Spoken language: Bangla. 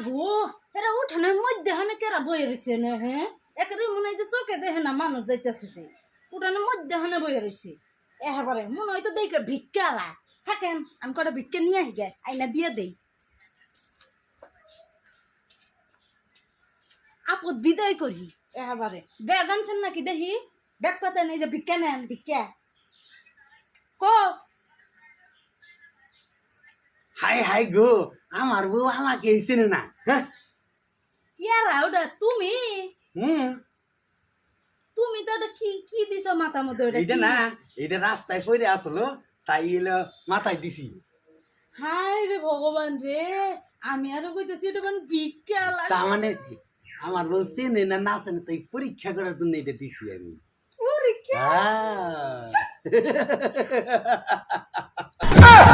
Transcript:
গো এরা উঠানের মধ্যে হানে কেরা বয়ে রয়েছে না হ্যাঁ একেবারে মনে হয় যে চোখে দেখে না মানুষ যাইতেছে যে উঠানের মধ্যে হানে বয়ে রয়েছে এবারে মনে হয় তো দেখে ভিক্ষালা থাকেন আমি কটা ভিক্ষা নিয়ে আহি গে আইনা দিয়ে দেই আপদ বিদায় করি এবারে ব্যাগ আনছেন নাকি দেখি ব্যাগ পাতা নেই যে ভিক্ষা নেন ভিক্ষা কো হাই হাই গো আমার বউ আমাকে চেনে না হ্যাঁ কি আর ওটা তুমি হুম তুমি তো ওটা কি কি দিছো মাথার মধ্যে ওটা এটা কি? না এটা রাস্তায় পড়ে আসলো তাই এলো মাথায় দিছি হায় রে ভগবান রে আমি আরো কইতেছি এটা মানে ভিক্ষা তা লাগে মানে আমার বউ চেনে না না চেনে তাই পরীক্ষা করার জন্য এটা দিছি আমি পরীক্ষা হ্যাঁ